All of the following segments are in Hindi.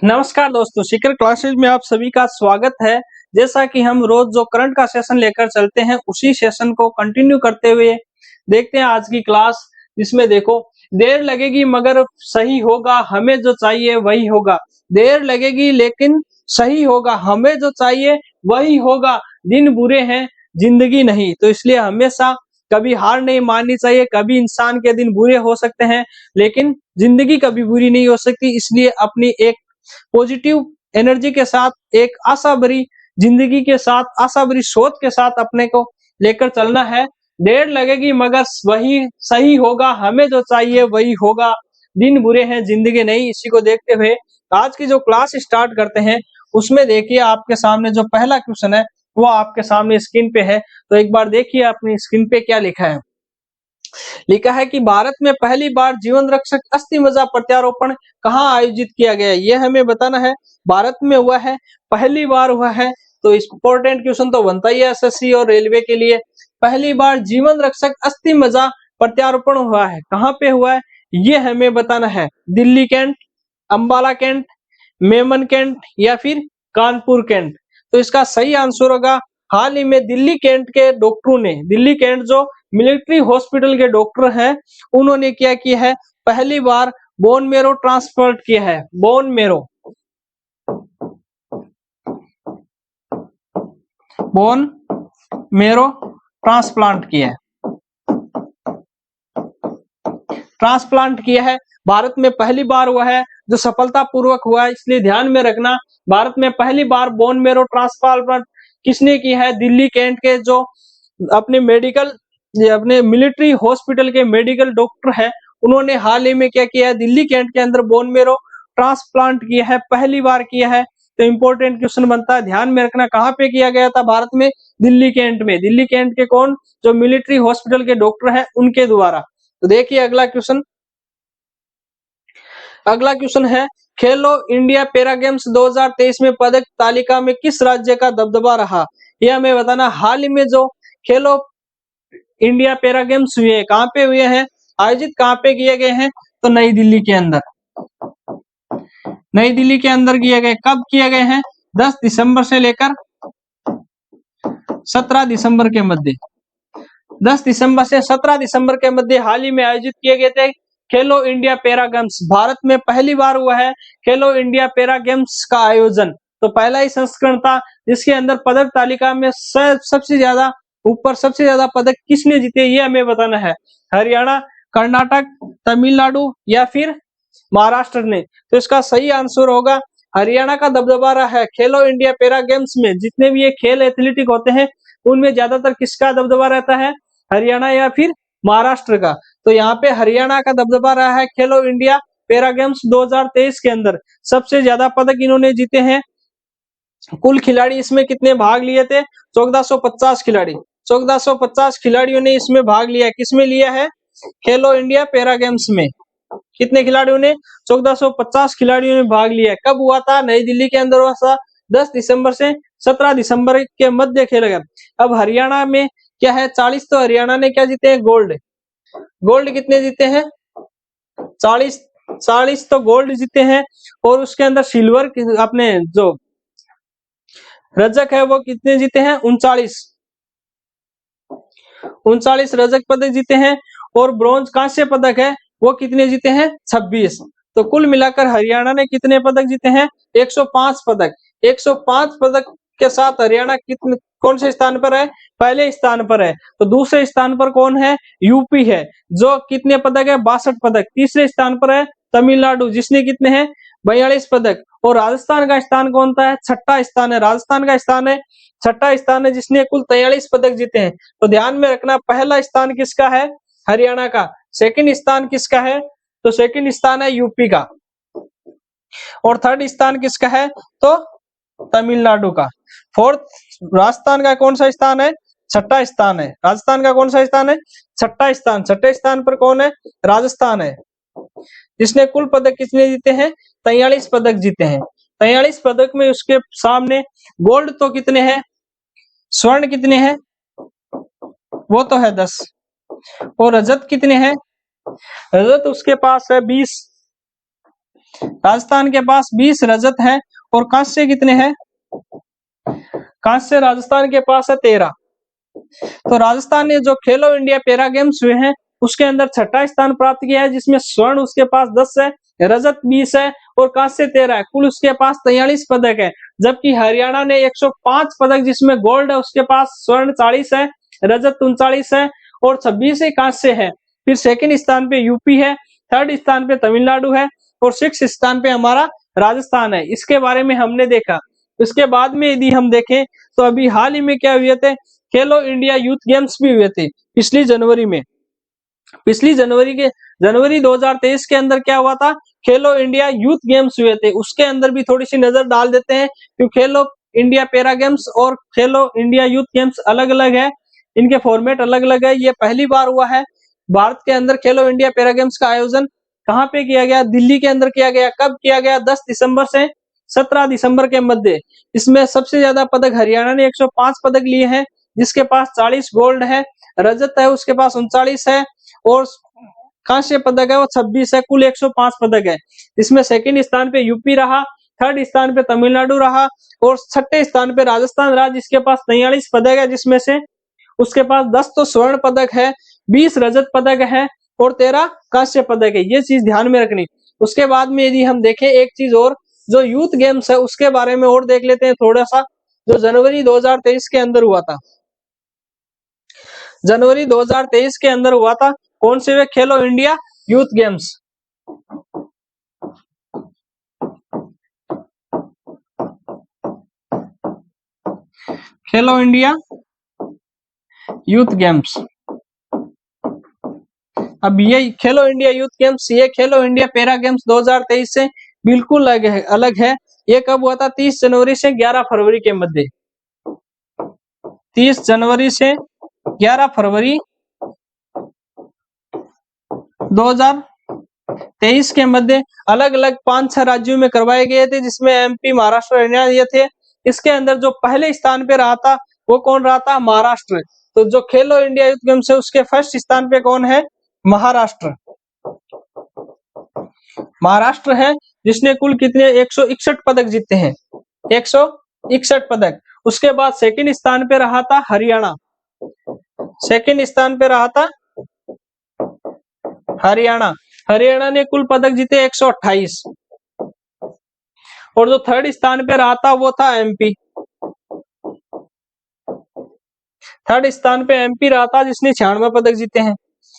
नमस्कार दोस्तों, शिखर क्लासेज में आप सभी का स्वागत है। जैसा कि हम रोज जो करंट का सेशन लेकर चलते हैं, उसी सेशन को कंटिन्यू करते हुए देखते हैं आज की क्लास। इसमें देखो, देर लगेगी मगर सही होगा, हमें जो चाहिए वही होगा। देर लगेगी लेकिन सही होगा, हमें जो चाहिए वही होगा। दिन बुरे हैं, जिंदगी नहीं। तो इसलिए हमेशा कभी हार नहीं माननी चाहिए। कभी इंसान के दिन बुरे हो सकते हैं, लेकिन जिंदगी कभी बुरी नहीं हो सकती। इसलिए अपनी एक पॉजिटिव एनर्जी के साथ, एक आशा भरी जिंदगी के साथ, आशा भरी सोच के साथ अपने को लेकर चलना है। देर लगेगी मगर वही सही होगा, हमें जो चाहिए वही होगा। दिन बुरे हैं, जिंदगी नहीं। इसी को देखते हुए आज की जो क्लास स्टार्ट करते हैं, उसमें देखिए आपके सामने जो पहला क्वेश्चन है वो आपके सामने स्क्रीन पे है। तो एक बार देखिए अपनी स्क्रीन पे क्या लिखा है। लिखा है कि भारत में पहली बार जीवन रक्षक अस्थि मज्जा प्रत्यारोपण कहाँ आयोजित किया गया है, ये हमें बताना है। भारत में हुआ है, पहली बार हुआ है। तो इम्पोर्टेंट क्वेश्चन तो बनता ही है एसएससी और रेलवे के लिए। पहली बार जीवन रक्षक अस्थि मज्जा प्रत्यारोपण हुआ है, कहाँ पे हुआ है ये हमें बताना है। Delhi cantt, Ambala cantt, Mamun cantt या फिर कानपुर कैंट। तो इसका सही आंसर होगा, हाल ही में दिल्ली कैंट के डॉक्टरों ने, दिल्ली कैंट जो मिलिट्री हॉस्पिटल के डॉक्टर हैं, उन्होंने क्या किया है, पहली बार बोन मेरो ट्रांसप्लांट किया है। Bone marrow, bone marrow transplant किया है, ट्रांसप्लांट किया है। भारत में पहली बार हुआ है, जो सफलतापूर्वक हुआ है। इसलिए ध्यान में रखना, भारत में पहली बार बोन मेरो ट्रांसप्लांट किसने की है, दिल्ली कैंट के जो अपने मेडिकल, ये अपने मिलिट्री हॉस्पिटल के मेडिकल डॉक्टर है, उन्होंने हाल ही में क्या किया है, दिल्ली कैंट के अंदर बोन मेरो ट्रांसप्लांट किया है, पहली बार किया है। तो इंपॉर्टेंट क्वेश्चन बनता है, ध्यान में रखना कहाँ पे किया गया था, भारत में दिल्ली कैंट में। दिल्ली कैंट के कौन, जो मिलिट्री हॉस्पिटल के डॉक्टर है उनके द्वारा। तो देखिए अगला क्वेश्चन, अगला क्वेश्चन है, खेलो इंडिया पैरा गेम्स 2023 में पदक तालिका में किस राज्य का दबदबा रहा, यह हमें बताना। हाल ही में जो खेलो इंडिया पैरा गेम्स हुए हैं, कहाँ पे हुए हैं, आयोजित कहाँ पे किए गए हैं, तो नई दिल्ली के अंदर। नई दिल्ली के अंदर किए गए, कब किए गए हैं, 10 दिसंबर से लेकर 17 दिसंबर के मध्य। 10 दिसंबर से 17 दिसंबर के मध्य हाल ही में आयोजित किए गए थे खेलो इंडिया पैरा गेम्स। भारत में पहली बार हुआ है खेलो इंडिया पैरा गेम्स का आयोजन। तो पहला ही संस्करण था जिसके अंदर पदक तालिका में सबसे ज्यादा ऊपर, सबसे ज्यादा पदक किसने जीते, ये हमें बताना है। हरियाणा, कर्नाटक, तमिलनाडु या फिर महाराष्ट्र ने। तो इसका सही आंसर होगा, हरियाणा का दबदबा रहा है खेलो इंडिया पैरा गेम्स में। जितने भी ये खेल एथलेटिक होते हैं, उनमें ज्यादातर किसका दबदबा रहता है, हरियाणा या फिर महाराष्ट्र का। तो यहाँ पे हरियाणा का दबदबा रहा है खेलो इंडिया पैरा गेम्स 2023 के अंदर। सबसे ज्यादा पदक इन्होंने जीते हैं। कुल खिलाड़ी इसमें कितने भाग लिए थे, 1450 खिलाड़ी। 1450 खिलाड़ियों ने इसमें भाग लिया। किसमें लिया है, खेलो इंडिया पैरा गेम्स में। कितने खिलाड़ियों ने, 1450 खिलाड़ियों ने भाग लिया। कब हुआ था, नई दिल्ली के अंदर हुआ था, 10 दिसंबर से 17 दिसंबर के मध्य खेला गया। अब हरियाणा में क्या है, 40 तो हरियाणा ने क्या जीते हैं, गोल्ड। गोल्ड कितने जीते हैं, 40। 40 तो गोल्ड जीते हैं। और उसके अंदर सिल्वर अपने जो रजक है वो कितने जीते हैं, 39। 39 रजक पदक जीते हैं। और ब्रॉन्ज कांस्य पदक है वो कितने जीते हैं, 26। तो कुल मिलाकर हरियाणा ने कितने पदक जीते हैं, 105 पदक। 105 पदक के साथ हरियाणा कितने, कौन से स्थान पर है, पहले स्थान पर है। तो दूसरे स्थान पर कौन है, यूपी है, जो कितने पदक है, 62 पदक। तीसरे स्थान पर है तमिलनाडु, जिसने कितने हैं, 42 पदक। और राजस्थान का स्थान कौन सा है, छठा स्थान है। राजस्थान का स्थान है, छठा स्थान है, जिसने कुल 43 पदक जीते हैं। तो ध्यान में रखना, पहला स्थान किसका है, हरियाणा का। सेकंड स्थान किसका है, तो सेकंड स्थान है यूपी का। और थर्ड स्थान किसका है, तो तमिलनाडु का। फोर्थ राजस्थान का कौन सा स्थान है, छठा स्थान है। राजस्थान का कौन सा स्थान है, छठा स्थान। छठे स्थान पर कौन है, राजस्थान है, जिसने कुल पदक कितने जीते हैं, 43 पदक जीते हैं। 43 पदक में उसके सामने गोल्ड तो कितने हैं, स्वर्ण कितने हैं, वो तो है 10। और रजत कितने हैं, रजत उसके पास है 20। राजस्थान के पास 20 रजत है और कांस्य कितने हैं? कांस्य राजस्थान के पास है 13। तो राजस्थान ने जो खेलो इंडिया पैरा गेम्स हुए हैं उसके अंदर छठा स्थान प्राप्त किया है, जिसमें स्वर्ण उसके पास 10 है, रजत 20 है और कांस्य 13 है। कुल उसके पास 43 पदक है। जबकि हरियाणा ने 105 पदक, जिसमें गोल्ड है उसके पास, स्वर्ण 40 है, रजत 39 है और 26 ही कांस्य है। फिर सेकंड स्थान पे यूपी है, थर्ड स्थान पे तमिलनाडु है और सिक्स स्थान पे हमारा राजस्थान है। इसके बारे में हमने देखा। इसके बाद में यदि हम देखें तो अभी हाल ही में क्या हुए थे, खेलो इंडिया यूथ गेम्स भी हुए थे पिछली जनवरी में। पिछली जनवरी 2023 के अंदर क्या हुआ था, खेलो इंडिया यूथ गेम्स हुए थे। उसके अंदर भी थोड़ी सी नजर डाल देते हैं, क्योंकि खेलो इंडिया पैरा गेम्स और खेलो इंडिया यूथ गेम्स अलग अलग है, इनके फॉर्मेट अलग अलग है। ये पहली बार हुआ है भारत के अंदर खेलो इंडिया पैरा गेम्स का आयोजन। कहाँ पे किया गया? दिल्ली के अंदर किया गया। कब किया गया? 10 दिसंबर से 17 दिसंबर के मध्य। इसमें सबसे ज्यादा पदक हरियाणा ने 105 पदक लिए हैं, जिसके पास 40 गोल्ड है, रजत है उसके पास 39 है और कांस्य पदक है वो 26 है। कुल 105 पदक है। इसमें सेकंड स्थान पे यूपी रहा, थर्ड स्थान पे तमिलनाडु रहा और छठे स्थान पे राजस्थान रहा, जिसके पास 43 पदक है, जिसमें से उसके पास 10 तो स्वर्ण पदक है, 20 रजत पदक है और 13 कांस्य पदक है। ये चीज ध्यान में रखनी। उसके बाद में यदि हम देखें एक चीज और, जो यूथ गेम्स है उसके बारे में और देख लेते हैं थोड़ा सा, जो जनवरी 2023 के अंदर हुआ था। जनवरी 2023 के अंदर हुआ था कौन से वे? खेलो इंडिया यूथ गेम्स। खेलो इंडिया यूथ गेम्स। अब ये खेलो इंडिया यूथ गेम्स, ये खेलो इंडिया पैरा गेम्स 2023 से बिल्कुल अलग है। ये कब हुआ था? 30 जनवरी से 11 फरवरी के मध्य। 30 जनवरी से 11 फरवरी 2023 के मध्य अलग अलग 5-6 राज्यों में करवाए गए थे, जिसमें एमपी, महाराष्ट्र, हरियाणा ये थे। इसके अंदर जो पहले स्थान पे रहा था वो कौन रहा था? महाराष्ट्र। तो जो खेलो इंडिया यूथ गेम्स है उसके फर्स्ट स्थान पे कौन है? महाराष्ट्र। महाराष्ट्र है, जिसने कुल कितने 161 पदक जीते हैं, 161 पदक। उसके बाद सेकंड स्थान पे रहा था हरियाणा। सेकंड स्थान पे रहा था हरियाणा। हरियाणा ने कुल पदक जीते 128 और जो थर्ड स्थान पे रहा था वो था एमपी। थर्ड स्थान पे एमपी रहा था, जिसने 96 पदक जीते हैं।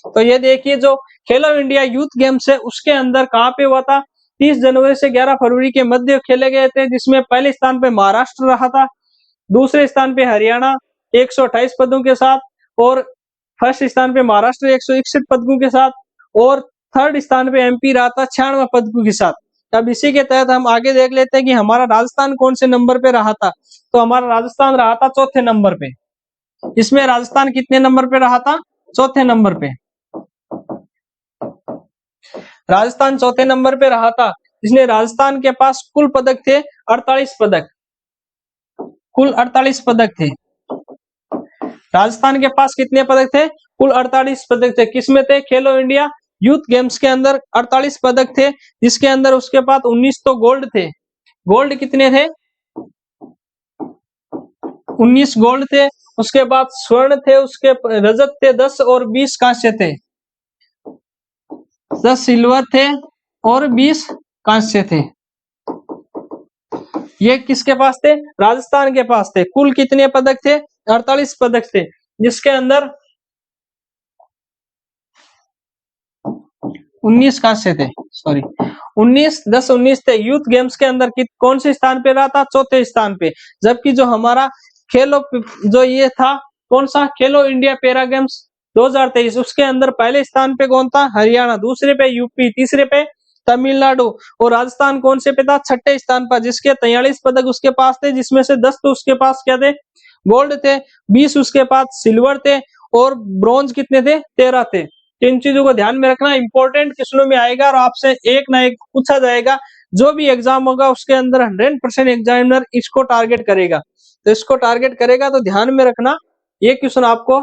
तो ये देखिए जो खेलो इंडिया यूथ गेम्स है उसके अंदर कहाँ पे हुआ था? 30 जनवरी से 11 फरवरी के मध्य खेले गए थे, जिसमें पहले स्थान पे महाराष्ट्र रहा था, दूसरे स्थान पे हरियाणा 128 पदों के साथ और फर्स्ट स्थान पे महाराष्ट्र 161 पदकों के साथ और थर्ड स्थान पे एमपी रहा था 96 पदकों के साथ। अब इसी के तहत हम आगे देख लेते हैं कि हमारा राजस्थान कौन से नंबर पे रहा था। तो हमारा राजस्थान रहा था चौथे नंबर पे। इसमें राजस्थान कितने नंबर पे रहा था? चौथे नंबर पे। राजस्थान चौथे नंबर पे रहा था, जिसने राजस्थान के पास कुल पदक थे 48 पदक। कुल 48 पदक थे। राजस्थान के पास कितने पदक थे? कुल 48 पदक थे। किसमें थे? खेलो इंडिया यूथ गेम्स के अंदर 48 पदक थे, जिसके अंदर उसके पास 19 तो गोल्ड थे। गोल्ड कितने थे? 19 गोल्ड थे। उसके बाद स्वर्ण थे, उसके रजत थे 10 और 20 कांस्य थे। 10 सिल्वर थे और 20 कांस्य थे। ये किसके पास थे? राजस्थान के पास थे। कुल कितने पदक थे? 48 पदक थे, जिसके अंदर 19 कांस्य थे। सॉरी 19 10 19 थे। यूथ गेम्स के अंदर कौन से स्थान पे रहा था? चौथे स्थान पे। जबकि जो हमारा खेलो जो ये था कौन सा? खेलो इंडिया पैरा गेम्स 2023, उसके अंदर पहले स्थान पे कौन था? हरियाणा, दूसरे पे यूपी, तीसरे पे तमिलनाडु और राजस्थान कौन से पे था? छठे स्थान पर, जिसके 43 पदक उसके पास थे, जिसमें से 10 तो उसके पास क्या थे? गोल्ड थे, 20 उसके पास सिल्वर थे और ब्रॉन्ज कितने थे? 13 थे। इन चीजों को ध्यान में रखना, इंपॉर्टेंट क्वेश्चनों में आएगा और आपसे एक ना एक पूछा जाएगा। जो भी एग्जाम होगा उसके अंदर 100% एग्जामिनर इसको टारगेट करेगा। तो इसको टारगेट करेगा तो ध्यान में रखना, ये क्वेश्चन आपको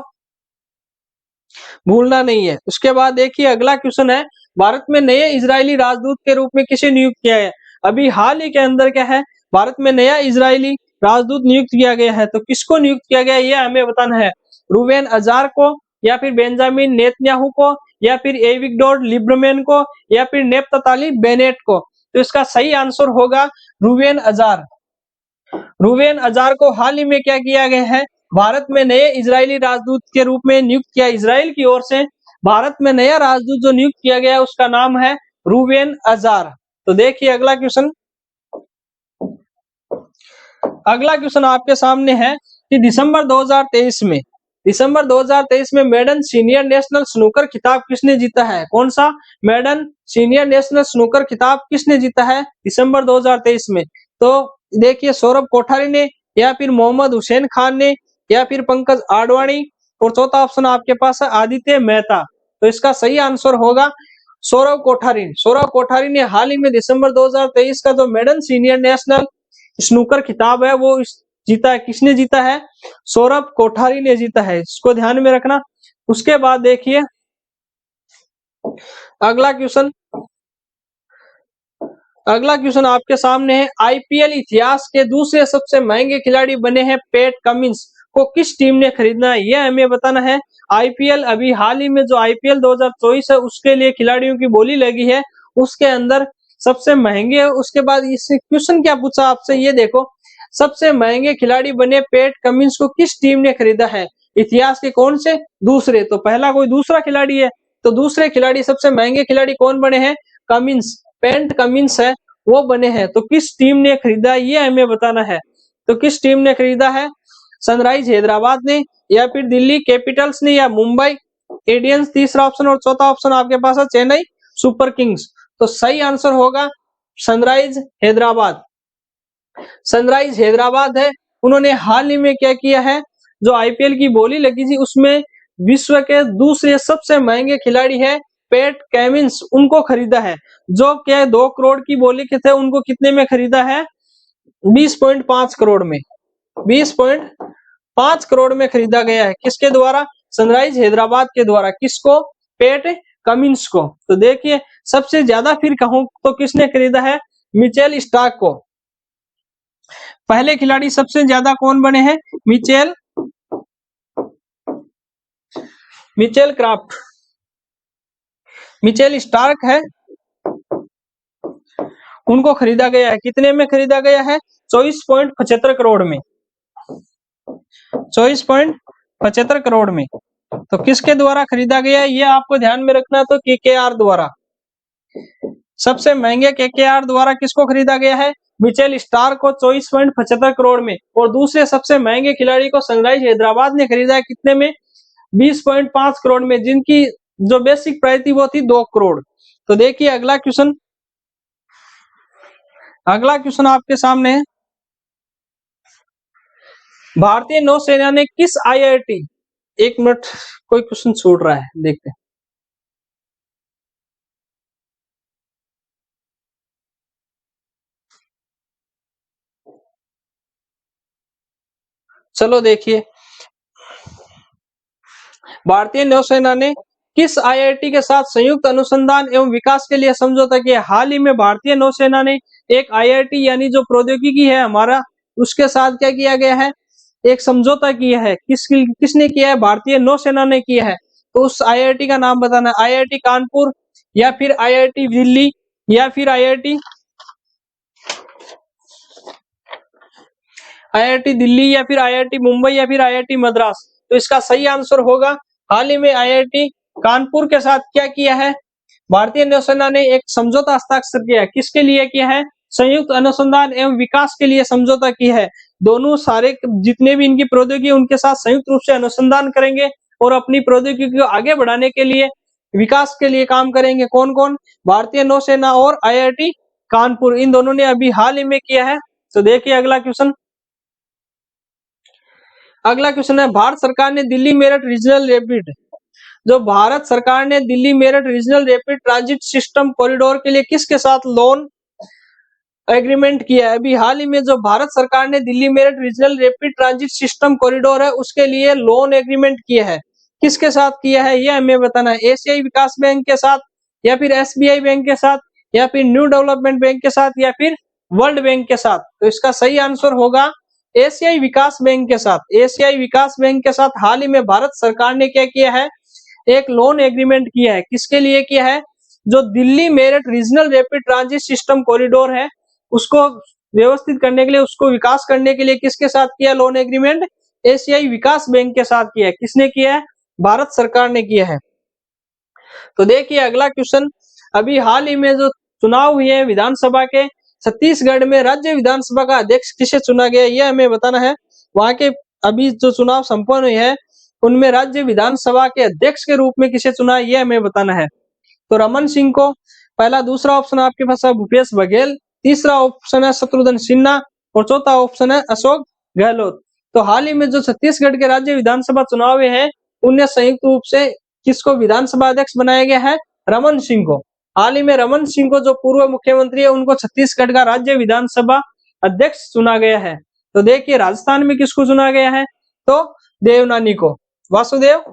भूलना नहीं है। उसके बाद देखिए अगला क्वेश्चन है भारत में नए इजरायली राजदूत के रूप में किसे नियुक्त किया है? अभी हाल ही के अंदर क्या है, भारत में नया इजरायली राजदूत नियुक्त किया गया है। तो किसको नियुक्त किया गया है ये हमें बताना है। रूवेन अजार को, या फिर बेंजामिन नेतन्याहू को, या फिर एविगडोर लिब्रमैन को, या फिर नेफ्तताली बेनेट को। तो इसका सही आंसर होगा रूवेन अजार। रूवेन अजार को हाल ही में क्या किया गया है, भारत में नए इजरायली राजदूत के रूप में नियुक्त किया। इजराइल की ओर से भारत में नया राजदूत जो नियुक्त किया गया है उसका नाम है रूवेन अजार। तो देखिए अगला क्वेश्चन। अगला क्वेश्चन आपके सामने है कि दिसंबर 2023 में मेडन सीनियर नेशनल स्नूकर खिताब किसने जीता है? कौन सा? मेडन सीनियर नेशनल स्नूकर खिताब किसने जीता है दिसंबर 2023 में? तो देखिए सौरभ कोठारी ने, या फिर मोहम्मद हुसैन खान ने, या फिर पंकज आडवाणी, और चौथा ऑप्शन आपके पास है आदित्य मेहता। तो इसका सही आंसर होगा सौरभ कोठारी। सौरभ कोठारी ने हाल ही में दिसंबर 2023 का जो मेडन सीनियर नेशनल स्नूकर खिताब है वो जीता है। किसने जीता है? सौरभ कोठारी ने जीता है, इसको ध्यान में रखना। उसके बाद देखिए अगला क्वेश्चन। अगला क्वेश्चन आपके सामने है, आईपीएल इतिहास के दूसरे सबसे महंगे खिलाड़ी बने हैं पैट कमिंस को किस टीम ने खरीदना है ये हमें बताना है। आईपीएल अभी हाल ही में जो आईपीएल 2024 है उसके लिए खिलाड़ियों की बोली लगी है, उसके अंदर सबसे महंगे है। उसके बाद इस क्वेश्चन क्या पूछा आपसे ये देखो, सबसे महंगे खिलाड़ी बने पैट कमिंस को किस टीम ने खरीदा है? इतिहास के कौन से? दूसरे। तो पहला कोई दूसरा खिलाड़ी है, तो दूसरे खिलाड़ी सबसे महंगे खिलाड़ी कौन बने हैं? कमिंस, पैट कमिंस है वो बने हैं। तो किस टीम ने खरीदा ये हमें बताना है। तो किस टीम ने खरीदा है? सनराइज हैदराबाद ने, या फिर दिल्ली कैपिटल्स ने, या मुंबई इंडियंस तीसरा ऑप्शन, और चौथा ऑप्शन आपके पास है चेन्नई सुपर किंग्स। तो सही आंसर होगा सनराइज हैदराबाद। सनराइज हैदराबाद है, उन्होंने हाल ही में क्या किया है, जो आईपीएल की बोली लगी थी उसमें विश्व के दूसरे सबसे महंगे खिलाड़ी है पैट कमिंस, उनको खरीदा है। जो क्या 2 करोड़ की बोली के थे उनको कितने में खरीदा है? 20.5 करोड़ में। 20.5 करोड़ में खरीदा गया है। किसके द्वारा? सनराइज हैदराबाद के द्वारा। किसको? पैट कमिंस को। तो देखिए सबसे ज्यादा फिर कहूं तो किसने खरीदा है? मिचेल स्टार्क को। पहले खिलाड़ी सबसे ज्यादा कौन बने हैं? Mitchell craft. मिचेल स्टार्क है, उनको खरीदा गया है। कितने में खरीदा गया है? 24.75 करोड़ में। 24.75 करोड़ में। तो किसके द्वारा खरीदा गया है ये आपको ध्यान में रखना। तो केकेआर द्वारा। सबसे महंगे केकेआर द्वारा किसको खरीदा गया है? मिचेल स्टार्क को 24.75 करोड़ में। और दूसरे सबसे महंगे खिलाड़ी को सनराइज हैदराबाद ने खरीदा है कितने में? 20.5 करोड़ में, जिनकी जो बेसिक प्राइस थी वो थी 2 करोड़। तो देखिए अगला क्वेश्चन। अगला क्वेश्चन आपके सामने है, भारतीय नौसेना ने किस आईआईटी, 1 मिनट कोई क्वेश्चन छूट रहा है देखते हैं। चलो देखिए, भारतीय नौसेना ने किस आईआईटी के साथ संयुक्त अनुसंधान एवं विकास के लिए समझौता किया? हाल ही में भारतीय नौसेना ने एक आईआईटी यानी जो प्रौद्योगिकी है हमारा, उसके साथ क्या किया गया है? एक समझौता किया है। किसने किया है? भारतीय नौसेना ने किया है। तो उस आईआईटी का नाम बताना है। आईआईटी कानपुर, या फिर आईआईटी दिल्ली, या फिर आईआईटी दिल्ली, या फिर आईआईटी मुंबई, या फिर आईआईटी मद्रास। तो इसका सही आंसर होगा हाल ही में आईआईटी कानपुर के साथ क्या किया है? भारतीय नौसेना ने एक समझौता हस्ताक्षर किया है। किसके लिए किया है? संयुक्त अनुसंधान एवं विकास के लिए समझौता किया है। दोनों सारे जितने भी इनकी प्रौद्योगिकी उनके साथ संयुक्त रूप से अनुसंधान करेंगे और अपनी प्रौद्योगिकी को आगे बढ़ाने के लिए, विकास के लिए काम करेंगे। कौन कौन? भारतीय नौसेना और आईआईटी कानपुर, इन दोनों ने अभी हाल ही में किया है। तो देखिए अगला क्वेश्चन। अगला क्वेश्चन है, भारत सरकार ने दिल्ली मेरठ रीजनल रैपिड, जो भारत सरकार ने Delhi Meerut regional rapid transit system corridor के लिए किसके साथ लोन एग्रीमेंट किया है? अभी हाल ही में जो भारत सरकार ने Delhi Meerut regional rapid transit system corridor है उसके लिए लोन एग्रीमेंट किया है। किसके साथ किया है ये हमें बताना है। एशियाई विकास बैंक के साथ, या फिर एसबीआई बैंक के साथ, या फिर न्यू डेवलपमेंट बैंक के साथ, या फिर वर्ल्ड बैंक के साथ? तो इसका सही आंसर होगा एशियाई विकास बैंक के साथ। एशियाई विकास बैंक के साथ हाल ही में भारत सरकार ने क्या किया है, एक लोन एग्रीमेंट किया है। किसके लिए किया है? जो Delhi Meerut regional rapid transit system corridor है, उसको व्यवस्थित करने के लिए, उसको विकास करने के लिए किसके साथ किया लोन एग्रीमेंट? एशियाई विकास बैंक के साथ किया है। किसने किया है? भारत सरकार ने किया है। तो देखिए अगला क्वेश्चन, अभी हाल ही में जो चुनाव हुए हैं विधानसभा के, छत्तीसगढ़ में राज्य विधानसभा का अध्यक्ष किसे चुना गया, यह हमें बताना है। वहां के अभी जो चुनाव संपन्न हुए हैं उनमें राज्य विधानसभा के अध्यक्ष के रूप में किसे चुना, यह हमें बताना है। तो रमन सिंह को पहला, दूसरा ऑप्शन आपके पास है भूपेश बघेल, तीसरा ऑप्शन है शत्रुघ्न सिन्हा और चौथा ऑप्शन है अशोक गहलोत। तो हाल ही में जो छत्तीसगढ़ के राज्य विधानसभा चुनाव हुए हैं उनमें संयुक्त रूप से किसको विधानसभा अध्यक्ष बनाया गया है? रमन सिंह को। हाल ही में रमन सिंह को, जो पूर्व मुख्यमंत्री है, उनको छत्तीसगढ़ का राज्य विधानसभा अध्यक्ष चुना गया है। तो देखिए राजस्थान में किसको चुना गया है? तो देवनानी को, वासुदेव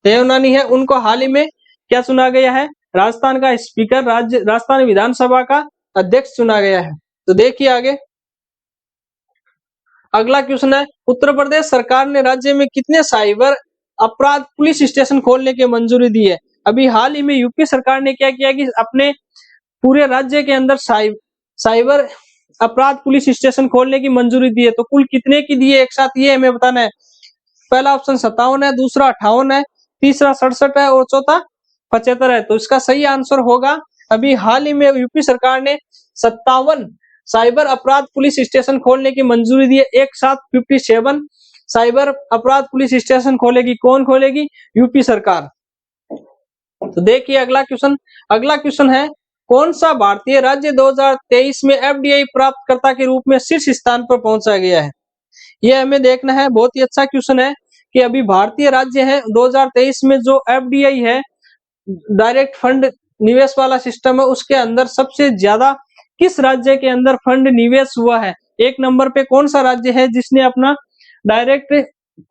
देवनानी है, उनको हाल ही में क्या चुना गया है? राजस्थान का स्पीकर, राजस्थान विधानसभा का अध्यक्ष चुना गया है। तो देखिए आगे अगला क्वेश्चन है, उत्तर प्रदेश सरकार ने राज्य में कितने साइबर अपराध पुलिस स्टेशन खोलने की मंजूरी दी है? अभी हाल ही में यूपी सरकार ने क्या किया कि अपने पूरे राज्य के अंदर साइबर अपराध पुलिस स्टेशन खोलने की मंजूरी दी है। तो कुल कितने की दी है एक साथ, ये हमें बताना है। पहला ऑप्शन 57 है, दूसरा 58 है, तीसरा 67 है और चौथा 75 है। तो इसका सही आंसर होगा, अभी हाल ही में यूपी सरकार ने 57 साइबर अपराध पुलिस स्टेशन खोलने की मंजूरी दी है। एक साथ 57 साइबर अपराध पुलिस स्टेशन खोलेगी। कौन खोलेगी? यूपी सरकार। तो देखिए अगला क्वेश्चन है, कौन सा भारतीय राज्य 2023 में एफडीआई प्राप्तकर्ता के रूप में शीर्ष स्थान पर पहुंचा गया है? यह हमें देखना है। बहुत ही अच्छा क्वेश्चन है कि अभी भारतीय राज्य है 2023 में जो एफडीआई है, डायरेक्ट फंड निवेश वाला सिस्टम है, उसके अंदर सबसे ज्यादा किस राज्य के अंदर फंड निवेश हुआ है? एक नंबर पे कौन सा राज्य है जिसने अपना डायरेक्ट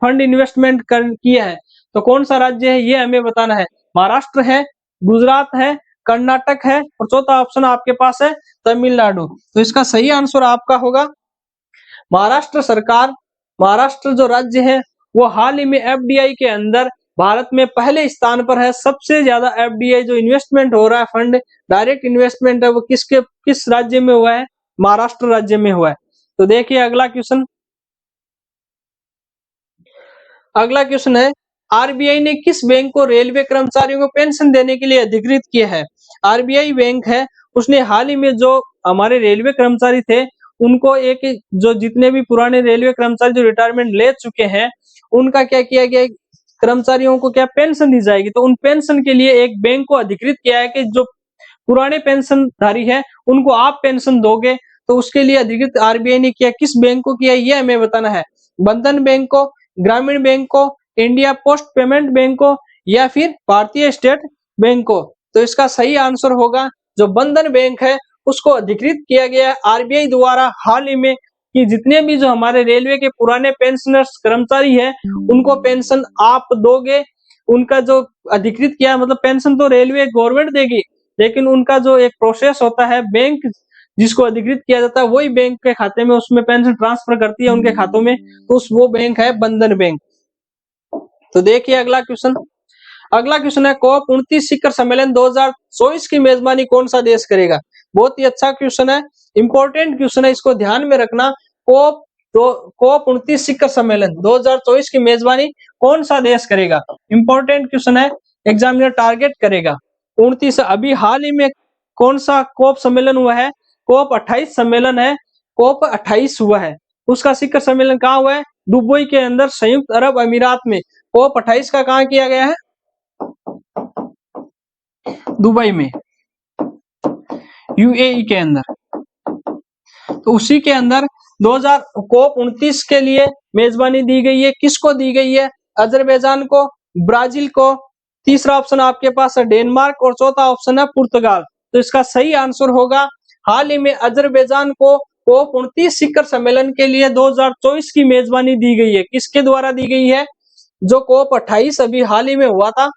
फंड इन्वेस्टमेंट किया है? तो कौन सा राज्य है ये हमें बताना है। महाराष्ट्र है, गुजरात है, कर्नाटक है और चौथा ऑप्शन आपके पास है तमिलनाडु। तो इसका सही आंसर आपका होगा महाराष्ट्र सरकार। महाराष्ट्र जो राज्य है वो हाल ही में एफडीआई के अंदर भारत में पहले स्थान पर है। सबसे ज्यादा एफडीआई जो इन्वेस्टमेंट हो रहा है, फंड डायरेक्ट इन्वेस्टमेंट है, वो किस राज्य में हुआ है? महाराष्ट्र राज्य में हुआ है। तो देखिए अगला क्वेश्चन है, आरबीआई ने किस बैंक को रेलवे कर्मचारियों को पेंशन देने के लिए अधिकृत किया है? आरबीआई बैंक है, उसने हाल ही में जो हमारे रेलवे कर्मचारी थे उनको एक, जो जितने भी पुराने रेलवे कर्मचारी जो रिटायरमेंट ले चुके हैं उनका क्या किया गया, कर्मचारियों को क्या पेंशन दी जाएगी। तो उन पेंशन के लिए एक बैंक को अधिकृत किया है कि जो पुराने पेंशनधारी है उनको आप पेंशन दोगे। तो उसके लिए अधिकृत आरबीआई ने किया। किस बैंक को किया ये हमें बताना है। बंधन बैंक को, ग्रामीण बैंक को, इंडिया पोस्ट पेमेंट बैंक को या फिर भारतीय स्टेट बैंक को? तो इसका सही आंसर होगा जो बंधन बैंक है उसको अधिकृत किया गया आरबीआई द्वारा हाल ही में, कि जितने भी जो हमारे रेलवे के पुराने पेंशनर्स कर्मचारी है उनको पेंशन आप दोगे। उनका जो अधिकृत किया, मतलब पेंशन तो रेलवे गवर्नमेंट देगी, लेकिन उनका जो एक प्रोसेस होता है, बैंक जिसको अधिकृत किया जाता है वही बैंक के खाते में उसमें पेंशन ट्रांसफर करती है उनके खातों में। तो वो बैंक है बंधन बैंक। तो देखिए अगला क्वेश्चन है, कोप 29 शिखर सम्मेलन 2024 की मेजबानी कौन सा देश करेगा? बहुत ही अच्छा क्वेश्चन है, इंपॉर्टेंट क्वेश्चन है, इसको ध्यान में रखना। कोप 29 शिखर सम्मेलन 2024 की मेजबानी कौन सा देश करेगा? इंपॉर्टेंट क्वेश्चन है, एग्जामिनर टारगेट करेगा। 29 अभी हाल ही में कौन सा कोप सम्मेलन हुआ है? कोप 28 सम्मेलन है, कोप 28 हुआ है। उसका शिखर सम्मेलन कहाँ हुआ है? दुबई के अंदर, संयुक्त अरब अमीरात में। कोप 28 का कहाँ किया गया है? दुबई में, यूएई के अंदर। तो उसी के अंदर 2000 कोप 29 के लिए मेजबानी दी गई है। किसको दी गई है? अजरबैजान को, ब्राजील को, तीसरा ऑप्शन आपके पास है डेनमार्क और चौथा ऑप्शन है पुर्तगाल। तो इसका सही आंसर होगा, हाल ही में अजरबैजान को कोप 29 शिखर सम्मेलन के लिए 2024 की मेजबानी दी गई है। किसके द्वारा दी गई है? जो कोप 28 अभी हाल ही में हुआ था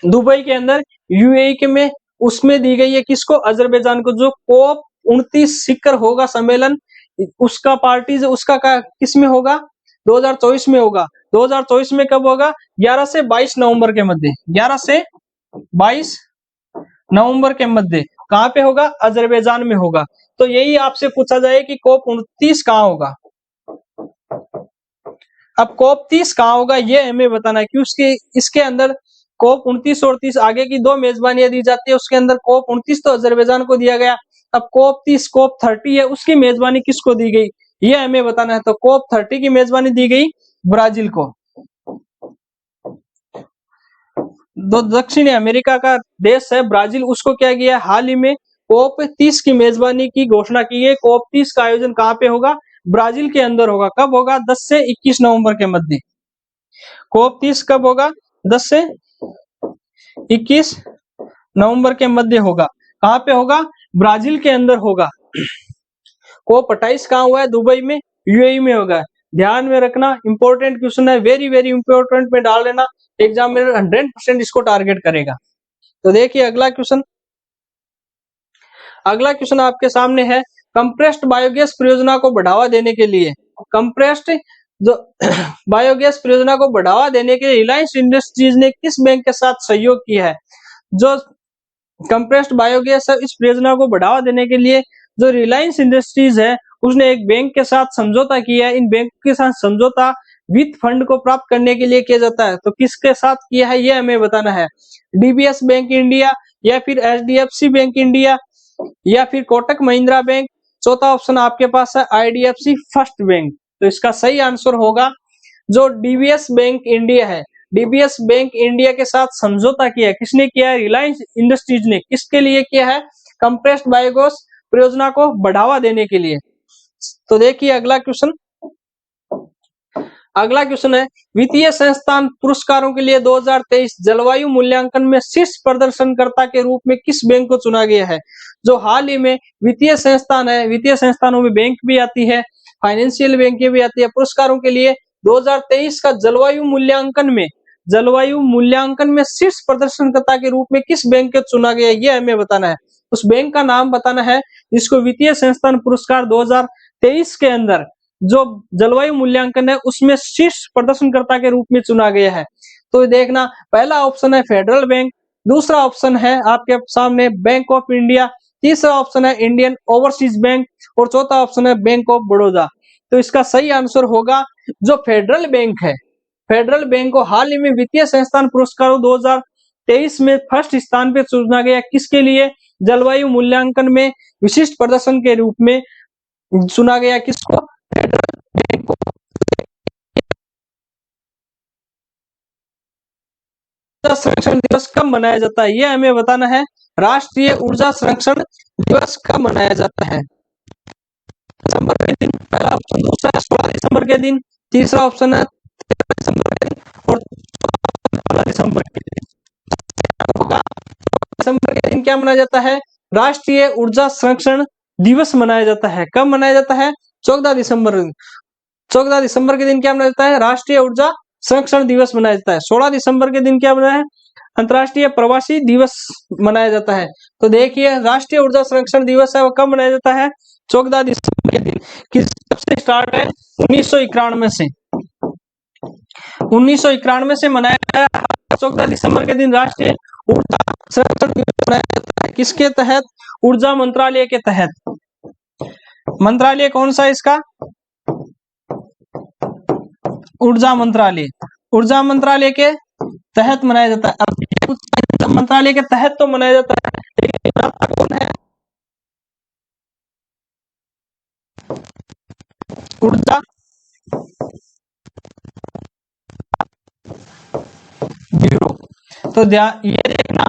दुबई के अंदर यूएई के में, उसमें दी गई है किसको, अजरबैजान को। जो कोप 29 शिखर होगा सम्मेलन, उसका पार्टी उसका किस में होगा, 2024 में होगा। 2024 में कब होगा, 11 से 22 नवंबर के मध्य, 11 से 22 नवंबर के मध्य कहाँ पे होगा, अजरबैजान में होगा। तो यही आपसे पूछा जाए कि कोप 29 कहाँ होगा। अब कोप 30 कहाँ होगा ये हमें बताना है कि उसके इसके अंदर कोप 29 और 30 आगे की दो मेजबानियां दी जाती है। उसके अंदर कोप 29 तो अजरबैजान को दिया गया, अब कोप 30 कोप 30 है, उसकी मेजबानी किसको दी गई ये हमें बताना है। तो कोप 30 की मेजबानी दी गई ब्राजील को। दो दक्षिणी अमेरिका का देश है ब्राजील, उसको क्या किया हाल ही में कोप 30 की मेजबानी की घोषणा की है। कोप 30 का आयोजन कहाँ पे होगा, ब्राजील के अंदर होगा। कब होगा, 10 से 21 नवंबर के मध्य। कोप 30 कब होगा, 10 से 21 नवंबर के मध्य होगा। कहाँ पे होगा, ब्राजील के अंदर होगा। कोप 28 कहाँ हुआ है, दुबई में, यूएई में होगा। ध्यान में रखना, इंपॉर्टेंट क्वेश्चन है, वेरी वेरी इंपॉर्टेंट में डाल देना, एग्जाम में 100% इसको टारगेट करेगा। तो देखिए अगला क्वेश्चन, अगला क्वेश्चन आपके सामने है, कंप्रेस्ड बायोगैस परियोजना को बढ़ावा देने के लिए, कंप्रेस्ड जो बायोगैस परियोजना को बढ़ावा देने के लिए रिलायंस इंडस्ट्रीज ने किस बैंक के साथ सहयोग किया है। जो कंप्रेस्ड बायोगैस है, इस परियोजना को बढ़ावा देने के लिए जो रिलायंस इंडस्ट्रीज है उसने एक बैंक के साथ समझौता किया है। इन बैंक के साथ समझौता वित्त फंड को प्राप्त करने के लिए किया जाता है। तो किसके साथ किया है ये हमें बताना है, डीबीएस बैंक इंडिया, या फिर एचडीएफसी बैंक इंडिया, या फिर कोटक महिंद्रा बैंक। चौथा ऑप्शन आपके पास है आईडीएफसी फर्स्ट बैंक। तो इसका सही आंसर होगा जो डीबीएस बैंक इंडिया है। डीबीएस बैंक इंडिया के साथ समझौता किया है, किसने किया है, रिलायंस इंडस्ट्रीज ने। किसके लिए किया है, कंप्रेस्ड बायोगैस परियोजना को बढ़ावा देने के लिए। तो देखिए अगला क्वेश्चन, अगला क्वेश्चन है, वित्तीय संस्थान पुरस्कारों के लिए 2023 जलवायु मूल्यांकन में शीर्ष प्रदर्शनकर्ता के रूप में किस बैंक को चुना गया है। जो हाल ही में वित्तीय संस्थान है, वित्तीय संस्थानों में बैंक भी आती है, फाइनेंशियल बैंक भी आती है, पुरस्कारों के लिए 2023 का जलवायु मूल्यांकन में शीर्ष प्रदर्शनकर्ता के रूप में किस बैंक को चुना गया ये हमें बताना है। उस बैंक का नाम बताना है जिसको वित्तीय संस्थान पुरस्कार 2023 के अंदर जो जलवायु मूल्यांकन है उसमें शीर्ष प्रदर्शनकर्ता के रूप में चुना गया है। तो देखना, पहला ऑप्शन है फेडरल बैंक, दूसरा ऑप्शन है आपके सामने बैंक ऑफ इंडिया, तीसरा ऑप्शन है इंडियन ओवरसीज बैंक, और चौथा ऑप्शन है बैंक ऑफ बड़ौदा। तो इसका सही आंसर होगा जो फेडरल बैंक है। फेडरल बैंक को हाल ही में वित्तीय संस्थान पुरस्कारों 2023 में फर्स्ट स्थान पे चुना गया। किसके लिए, जलवायु मूल्यांकन में विशिष्ट प्रदर्शन के रूप में चुना गया। किसको, फेडरल बैंक को। ऊर्जा संरक्षण दिवस कब मनाया जाता है ये हमें बताना है। राष्ट्रीय ऊर्जा संरक्षण दिवस कब मनाया जाता है, दिसंबर के दिन, पहला ऑप्शन, दूसरा 16 दिसंबर के दिन, तीसरा ऑप्शन है 13 दिसंबर के दिन, और 15 दिसंबर के दिन। होगा दिसंबर के दिन क्या मनाया जाता है, राष्ट्रीय ऊर्जा संरक्षण दिवस मनाया जाता है। कब मनाया जाता है, 14 दिसंबर। 14 दिसंबर के दिन क्या मनाया जाता है, राष्ट्रीय ऊर्जा संरक्षण दिवस मनाया जाता है। 16 दिसंबर के दिन क्या मनाया है, अंतर्राष्ट्रीय प्रवासी दिवस मनाया जाता है। तो देखिए राष्ट्रीय ऊर्जा संरक्षण दिवस है वो कब मनाया जाता है, 14 दिसंबर के दिन। किस से स्टार्ट है, 1991 से, 1991 से मनाया गया 14 दिसंबर के दिन राष्ट्रीय ऊर्जा संरक्षण दिवस मनाया जाता है। किसके तहत, ऊर्जा मंत्रालय के तहत। मंत्रालय कौन सा है इसका, ऊर्जा मंत्रालय। ऊर्जा मंत्रालय के तहत मनाया जाता है। अब मंत्रालय के तहत तो मनाया जाता है, लेकिन कौन है, ऊर्जा ब्यूरो। तो ये देखना,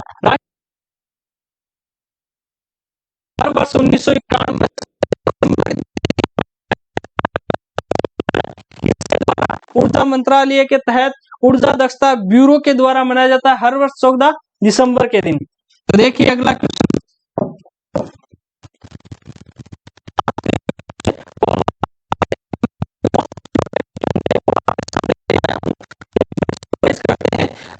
हर वर्ष 1991 ऊर्जा मंत्रालय के तहत ऊर्जा दक्षता ब्यूरो के द्वारा मनाया जाता है हर वर्ष 14 दिसंबर के दिन। तो देखिए अगला क्वेश्चन,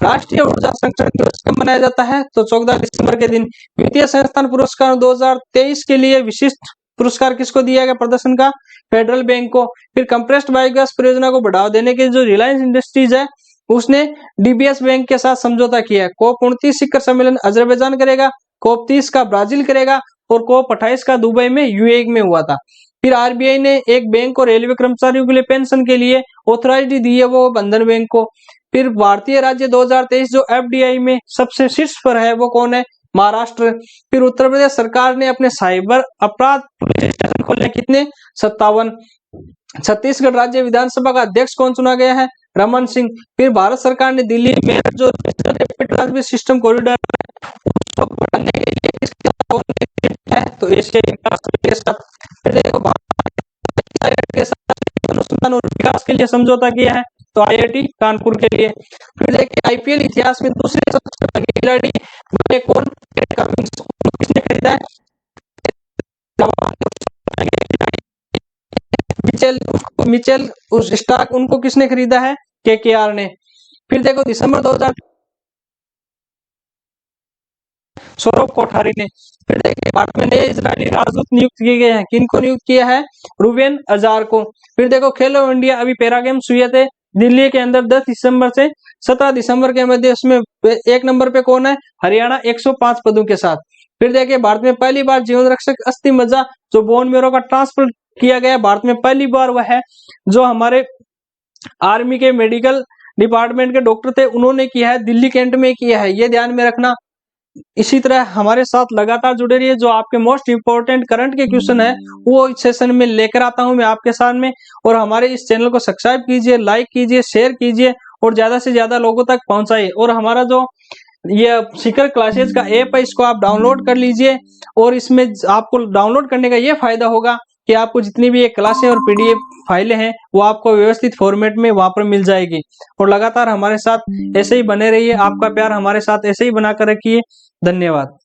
राष्ट्रीय ऊर्जा संरक्षण दिवस कब मनाया जाता है? तो 14 दिसंबर के दिन। वित्तीय संस्थान पुरस्कार 2023 के लिए विशिष्ट पुरस्कार किसको दिया गया प्रदर्शन का? फेडरल बैंक को। फिर कंप्रेस्ड बायोगैस परियोजना को बढ़ावा देने के जो रिलायंस इंडस्ट्रीज है उसने डीबीएस बैंक के साथ समझौता किया है। COP29 शिखर सम्मेलन अजरबैजान करेगा, COP30 का ब्राजील करेगा और COP28 का दुबई में यूएई में हुआ था। फिर आरबीआई ने एक बैंक और रेलवे कर्मचारियों के लिए पेंशन के लिए ऑथराइजरी दी है, वो बंधन बैंक को। फिर भारतीय राज्य 2023 जो एफडीआई में सबसे शीर्ष पर है वो कौन है? महाराष्ट्र। फिर उत्तर प्रदेश सरकार ने अपने साइबर अपराध पुलिस स्टेशन खोले कितने? 57। छत्तीसगढ़ राज्य विधानसभा का अध्यक्ष कौन चुना गया है? रमन सिंह। फिर भारत सरकार ने दिल्ली में जो रैपिड ट्रांजिट सिस्टम कॉरिडोर बढ़ाने के लिए किसका है? तो एशियाई के साथ। फिर देखो के साथ अनुसंधान और विकास के लिए समझौता किया है, तो आईआईटी कानपुर के लिए। फिर देखिए आईपीएल इतिहास में दूसरे सबसे बड़े खिलाड़ी बने कौन? किसने खरीदा है? मिचेल उस स्टॉक उनको किसने खरीदा है? केकेआर ने। फिर देखो दिसंबर 2000 सौरभ कोठारी ने। फिर देखिए भारत में नए इजरायली राजदूत नियुक्त किए गए हैं, किनको नियुक्त किया है? रूबेन अजार को। फिर देखो खेलो इंडिया अभी पैरा गेम्स हुए थे दिल्ली के अंदर 10 दिसंबर से 17 दिसंबर के मध्य, उसमें एक नंबर पे कौन है? हरियाणा 105 पदों के साथ। फिर देखिए भारत में पहली बार जीवन रक्षक अस्थि मज्जा जो बोन मेरो का ट्रांसफर किया गया भारत में पहली बार, वह है जो हमारे आर्मी के मेडिकल डिपार्टमेंट के डॉक्टर थे उन्होंने किया है, दिल्ली कैंट में किया है, ये ध्यान में रखना। इसी तरह हमारे साथ लगातार जुड़े रहिए, जो आपके मोस्ट इंपोर्टेंट करंट के क्वेश्चन है वो इस सेशन में लेकर आता हूं मैं आपके सामने। और हमारे इस चैनल को सब्सक्राइब कीजिए, लाइक कीजिए, शेयर कीजिए और ज्यादा से ज्यादा लोगों तक पहुंचाइए। और हमारा जो ये शिखर क्लासेज का ऐप है इसको आप डाउनलोड कर लीजिए, और इसमें आपको डाउनलोड करने का ये फायदा होगा कि आपको जितनी भी ये क्लासें और पीडीएफ फाइलें हैं वो आपको व्यवस्थित फॉर्मेट में वहां पर मिल जाएगी। और लगातार हमारे साथ ऐसे ही बने रहिए, आपका प्यार हमारे साथ ऐसे ही बनाकर रखिए। धन्यवाद।